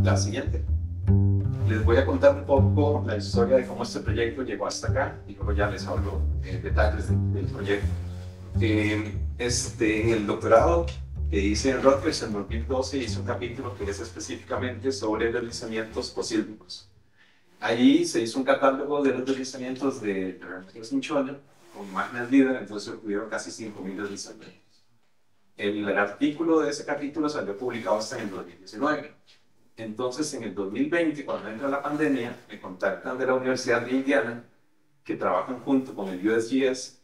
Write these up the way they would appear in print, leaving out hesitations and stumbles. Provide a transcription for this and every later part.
La siguiente. Les voy a contar un poco la historia de cómo este proyecto llegó hasta acá y luego ya les hablo detalles del proyecto. En el doctorado que hice en Rutgers en 2012 hice un capítulo que es específicamente sobre deslizamientos posísmicos. Ahí se hizo un catálogo de los deslizamientos de terremotos Cinchona con imágenes líder, entonces tuvieron casi 5.000 deslizamientos. El artículo de ese capítulo salió publicado hasta en el 2019. Entonces, en el 2020, cuando entra la pandemia, me contactan de la Universidad de Indiana, que trabajan junto con el USGS,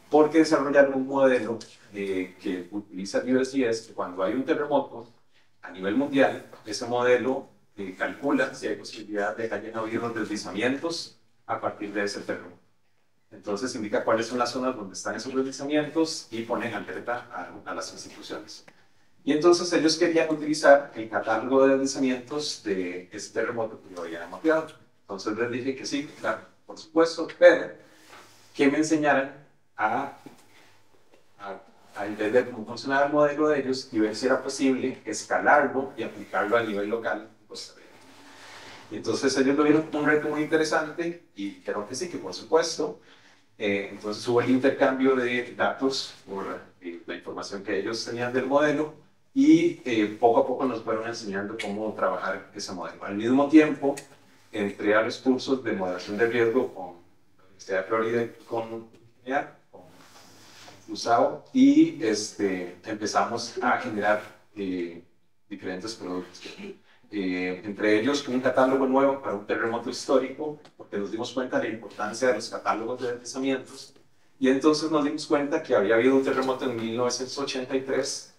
porque desarrollaron un modelo que utiliza el USGS, que cuando hay un terremoto a nivel mundial, ese modelo calcula si hay posibilidad de que hayan habido deslizamientos a partir de ese terremoto. Entonces indica cuáles son las zonas donde están esos deslizamientos y ponen alerta a las instituciones. Y entonces ellos querían utilizar el catálogo de deslizamientos de ese terremoto que yo había mapeado. Entonces les dije que sí, claro, por supuesto, pero que me enseñaran a entender cómo funcionaba el modelo de ellos y ver si era posible escalarlo y aplicarlo a nivel local en Costa Rica. Y entonces ellos lo vieron como un reto muy interesante y dijeron que sí, que por supuesto. Entonces hubo el intercambio de datos por la información que ellos tenían del modelo y poco a poco nos fueron enseñando cómo trabajar ese modelo. Al mismo tiempo, entré a los cursos de moderación de riesgo con la Universidad de Florida y con USAO y empezamos a generar diferentes productos. Entre ellos un catálogo nuevo para un terremoto histórico, porque nos dimos cuenta de la importancia de los catálogos de deslizamientos, y entonces nos dimos cuenta que había habido un terremoto en 1983,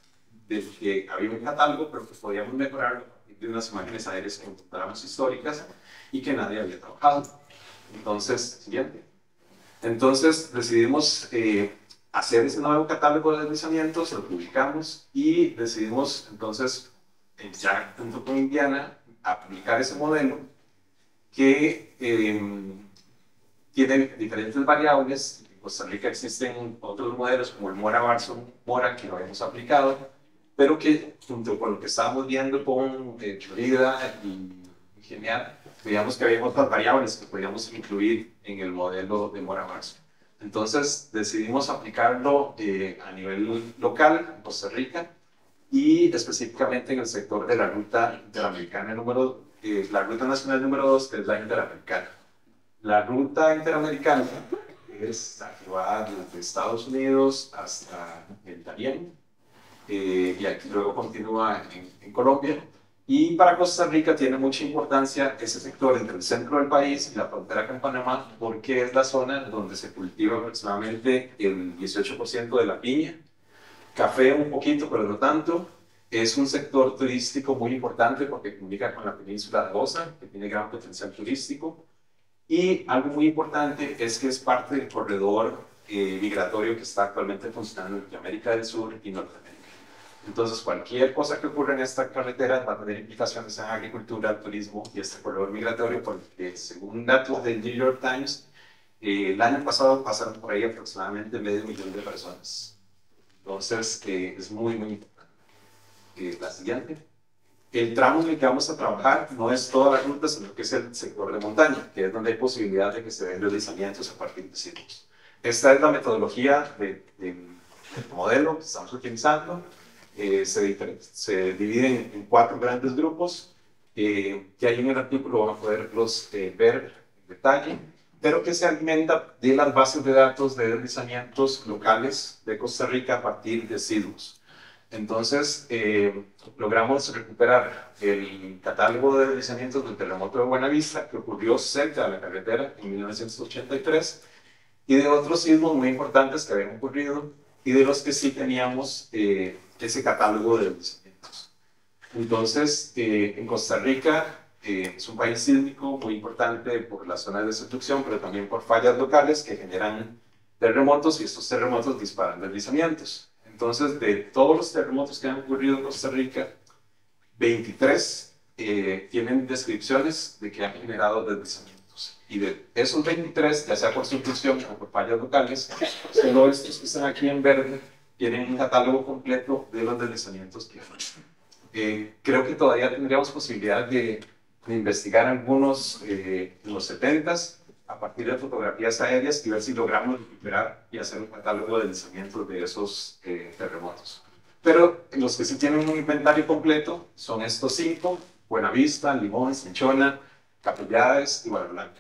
del que había un catálogo, pero que podíamos mejorarlo a partir de unas imágenes aéreas que encontramos históricas y que nadie había trabajado. Entonces, siguiente. Entonces decidimos hacer ese nuevo catálogo de deslizamientos, lo publicamos y decidimos entonces ya junto con Indiana aplicar ese modelo que tiene diferentes variables. En Costa Rica existen otros modelos como el Mora-Barson-Mora que lo hemos aplicado, pero que junto con lo que estábamos viendo con Florida y Genial, veíamos que había otras variables que podíamos incluir en el modelo de Mora-Barson. Entonces decidimos aplicarlo a nivel local en Costa Rica y específicamente en el sector de la ruta interamericana la ruta nacional número 2, que es la interamericana. La ruta interamericana es la que va desde Estados Unidos hasta el Darién, y aquí luego continúa en Colombia. Y para Costa Rica tiene mucha importancia ese sector entre el centro del país y la frontera con Panamá, porque es la zona donde se cultiva aproximadamente el 18% de la piña, café un poquito, pero no tanto. Es un sector turístico muy importante porque comunica con la península de Osa, que tiene gran potencial turístico. Y algo muy importante es que es parte del corredor migratorio que está actualmente funcionando entre América del Sur y Norteamérica. Entonces, cualquier cosa que ocurra en esta carretera va a tener implicaciones en agricultura, turismo y este corredor migratorio, porque según datos del New York Times, el año pasado pasaron por ahí aproximadamente 500.000 de personas. Entonces, es muy, muy importante. La siguiente. El tramo en el que vamos a trabajar no es toda la ruta, sino que es el sector de montaña, que es donde hay posibilidad de que se den deslizamientos a partir de sismos. Esta es la metodología del modelo que estamos utilizando. Se dividen en 4 grandes grupos, que ahí en el artículo van a poderlos ver en detalle, pero que se alimenta de las bases de datos de deslizamientos locales de Costa Rica a partir de sismos. Entonces, logramos recuperar el catálogo de deslizamientos del terremoto de Buenavista, que ocurrió cerca de la carretera en 1983, y de otros sismos muy importantes que habían ocurrido, y de los que sí teníamos ese catálogo de deslizamientos. Entonces, en Costa Rica, es un país sísmico muy importante por las zonas de subducción, pero también por fallas locales que generan terremotos y estos terremotos disparan deslizamientos. Entonces, de todos los terremotos que han ocurrido en Costa Rica, 23 tienen descripciones de que han generado deslizamientos. Y de esos 23, ya sea por subducción o por fallas locales, solo estos que están aquí en verde tienen un catálogo completo de los deslizamientos que han. creo que todavía tendríamos posibilidad de investigar algunos en los 70s a partir de fotografías aéreas y ver si logramos recuperar y hacer un catálogo de deslizamientos de esos terremotos. Pero los que sí tienen un inventario completo son estos 5: Buenavista, Limón, Cinchona, Capellares y Bahía Blanca.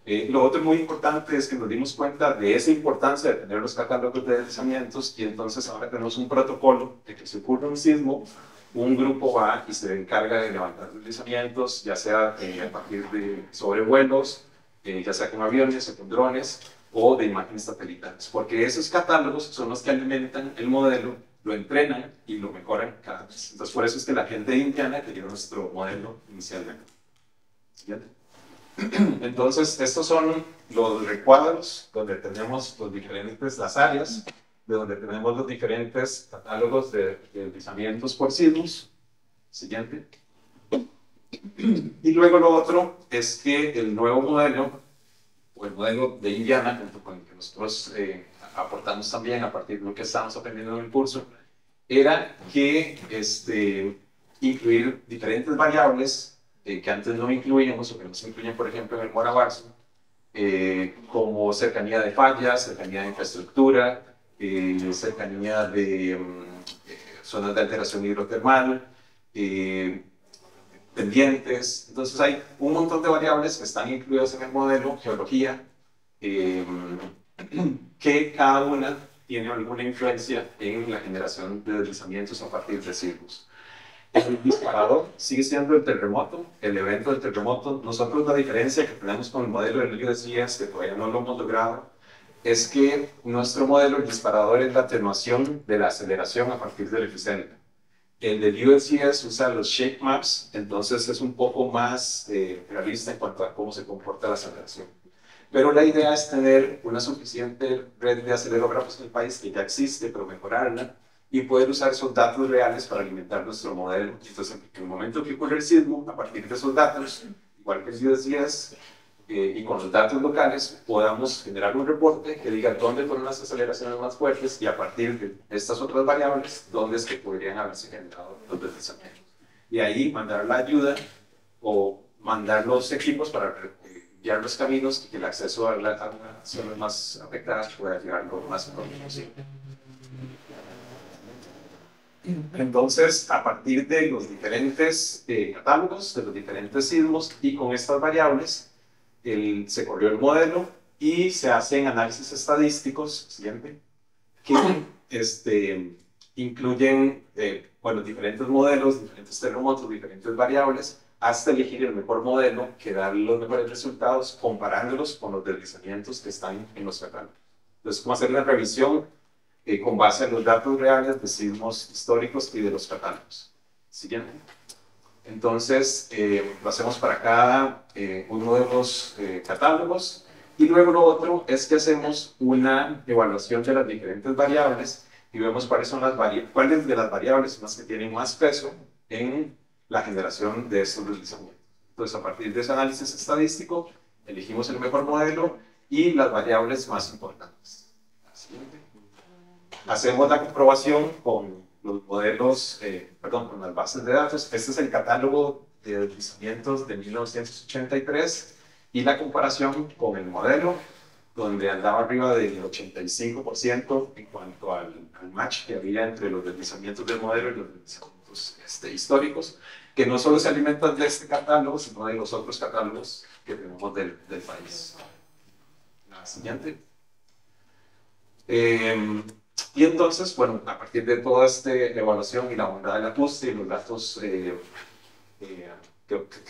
Lo otro muy importante es que nos dimos cuenta de esa importancia de tener los catálogos de deslizamientos, y entonces ahora tenemos un protocolo de que si ocurre un sismo, un grupo va y se encarga de levantar deslizamientos, ya sea a partir de sobrevuelos, ya sea con aviones o con drones, o de imágenes satelitales, porque esos catálogos son los que alimentan el modelo, lo entrenan y lo mejoran cada vez. Entonces por eso es que la gente de Indiana quería nuestro modelo inicialmente. ¿Siguiente? Entonces, estos son los recuadros donde tenemos las áreas, de donde tenemos los diferentes catálogos de deslizamientos por sismos. Siguiente. Y luego lo otro es que el nuevo modelo, o el modelo de Indiana, junto con el que nosotros aportamos también a partir de lo que estamos aprendiendo en el curso, era que incluir diferentes variables que antes no incluíamos, o que no se incluyen, por ejemplo, en el Mora Barson, como cercanía de fallas, cercanía de infraestructura, cercanía de zonas de alteración hidrotermal, pendientes. Entonces hay un montón de variables que están incluidas en el modelo, geología, que cada una tiene alguna influencia en la generación de deslizamientos a partir de sismos. El disparador sigue siendo el terremoto, el evento del terremoto. Nosotros la diferencia que tenemos con el modelo de USGS, que todavía no lo hemos logrado, es que nuestro modelo, el disparador, es la atenuación de la aceleración a partir del epicentro. El de USGS usa los shape maps, entonces es un poco más realista en cuanto a cómo se comporta la aceleración. Pero la idea es tener una suficiente red de acelerógrafos en el país, que ya existe, pero mejorarla, y poder usar esos datos reales para alimentar nuestro modelo. Entonces, en el momento que ocurre el sismo, a partir de esos datos, igual que el USGS, y con los datos locales, podamos generar un reporte que diga dónde fueron las aceleraciones más fuertes, y a partir de estas otras variables, dónde es que podrían haberse generado los deslizamientos. Y ahí mandar la ayuda o mandar los equipos para guiar los caminos, y que el acceso a las zonas más afectadas pueda llegar lo más pronto posible. Entonces, a partir de los diferentes catálogos, de los diferentes sismos, y con estas variables, se corrió el modelo y se hacen análisis estadísticos, siguiente, que incluyen diferentes modelos, diferentes terremotos, diferentes variables, hasta elegir el mejor modelo que da los mejores resultados, comparándolos con los deslizamientos que están en los catálogos. Entonces, ¿cómo hacer la revisión con base en los datos reales de sismos históricos y de los catálogos? Siguiente. Entonces, lo hacemos para cada uno de los catálogos, y luego lo otro es que hacemos una evaluación de las diferentes variables y vemos cuáles de las variables son las que tienen más peso en la generación de estos deslizamientos. Entonces, a partir de ese análisis estadístico, elegimos el mejor modelo y las variables más importantes. Siguiente. Hacemos la comprobación con los modelos, con las bases de datos. Este es el catálogo de deslizamientos de 1983, y la comparación con el modelo, donde andaba arriba del 85% en cuanto al match que había entre los deslizamientos del modelo y los deslizamientos históricos, que no solo se alimentan de este catálogo, sino de los otros catálogos que tenemos del país. La siguiente. Y entonces, bueno, a partir de toda esta evaluación y la bondad del ajuste y los datos que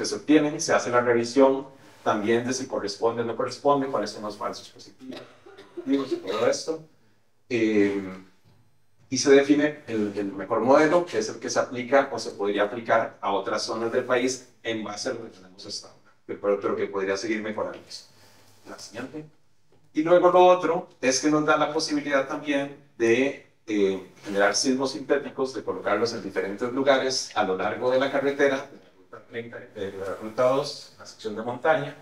se obtienen, se hace la revisión también de si corresponde o no corresponde, cuáles son los falsos positivos y todo esto. Y se define el mejor modelo, que es el que se aplica o se podría aplicar a otras zonas del país en base a lo que tenemos hasta ahora, pero que podría seguir mejorando. La siguiente. Y luego lo otro es que nos da la posibilidad también de generar sismos sintéticos, de colocarlos en diferentes lugares a lo largo de la carretera, de la ruta 2, la sección de montaña,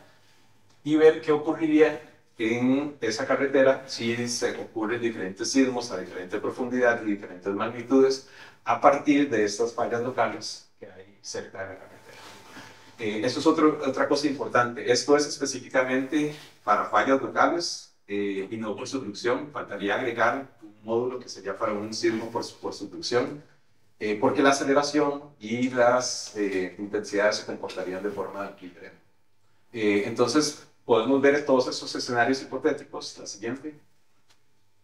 y ver qué ocurriría en esa carretera sí se ocurren diferentes sismos a diferente profundidad y diferentes magnitudes a partir de estas fallas locales que hay cerca de la carretera. Eso es otra cosa importante. Esto es específicamente para fallas locales y no por subducción. Faltaría agregar un módulo que sería para un sismo por subducción, porque la aceleración y las intensidades se comportarían de forma diferente. Entonces, podemos ver todos esos escenarios hipotéticos, la siguiente,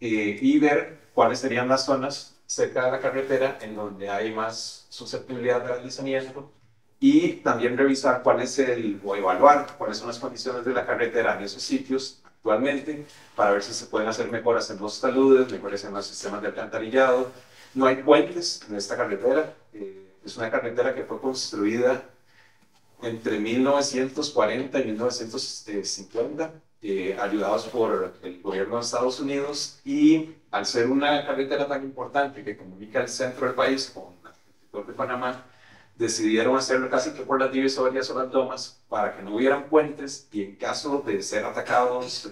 y ver cuáles serían las zonas cerca de la carretera en donde hay más susceptibilidad de deslizamiento, y también revisar o evaluar cuáles son las condiciones de la carretera en esos sitios actualmente, para ver si se pueden hacer mejoras en los taludes, mejoras en los sistemas de alcantarillado. No hay puentes en esta carretera, es una carretera que fue construida entre 1940 y 1950, ayudados por el gobierno de Estados Unidos, y al ser una carretera tan importante que comunica el centro del país con el sector de Panamá, decidieron hacerlo casi que por las divisorias o las lomas para que no hubieran puentes y en caso de ser atacados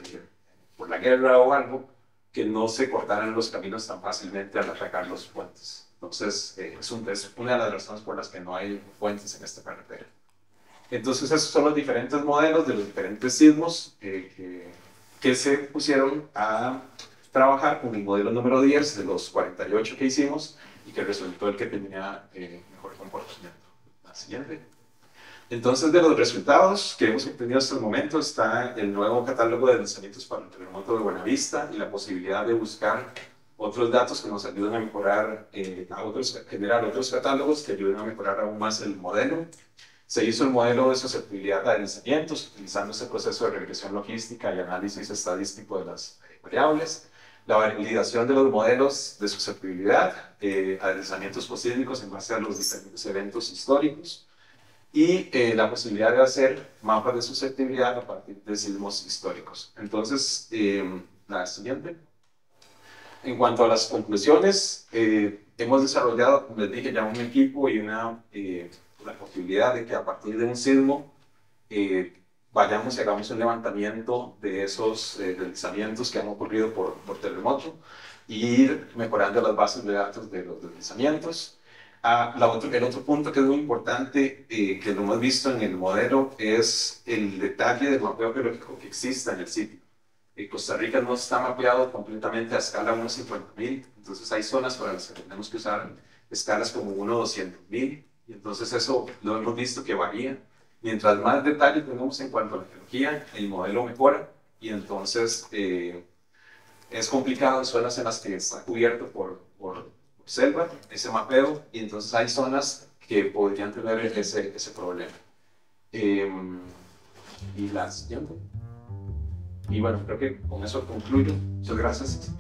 por la guerra o algo, que no se cortaran los caminos tan fácilmente al atacar los puentes. Entonces, es una de las razones por las que no hay puentes en esta carretera. Entonces, esos son los diferentes modelos de los diferentes sismos que se pusieron a trabajar con el modelo número 10 de los 48 que hicimos y que resultó el que tenía mejor comportamiento. La siguiente. Entonces, de los resultados que hemos obtenido hasta el momento está el nuevo catálogo de deslizamientos para el terremoto de Buenavista y la posibilidad de buscar otros datos que nos ayuden a mejorar, generar otros catálogos que ayuden a mejorar aún más el modelo. Se hizo el modelo de susceptibilidad a deslizamientos utilizando ese proceso de regresión logística y análisis estadístico de las variables. La validación de los modelos de susceptibilidad a deslizamientos posísmicos en base a los diferentes eventos históricos, y la posibilidad de hacer mapas de susceptibilidad a partir de sismos históricos. Entonces, la siguiente. En cuanto a las conclusiones, hemos desarrollado, como les dije, ya un equipo y la posibilidad de que a partir de un sismo vayamos y hagamos un levantamiento de esos deslizamientos que han ocurrido por terremoto y ir mejorando las bases de datos de los deslizamientos. El otro punto que es muy importante, que lo hemos visto en el modelo, es el detalle del mapeo geológico que exista en el sitio. Costa Rica no está mapeado completamente a escala 1/50.000, entonces hay zonas para las que tenemos que usar escalas como 1/200.000, y entonces eso lo hemos visto que varía. Mientras más detalle tenemos en cuanto a la geología, el modelo mejora, y entonces es complicado en zonas en las que está cubierto por selva, ese mapeo, y entonces hay zonas que podrían tener ese problema. Y la siguiente. Y bueno, creo que con eso concluyo. Muchas gracias.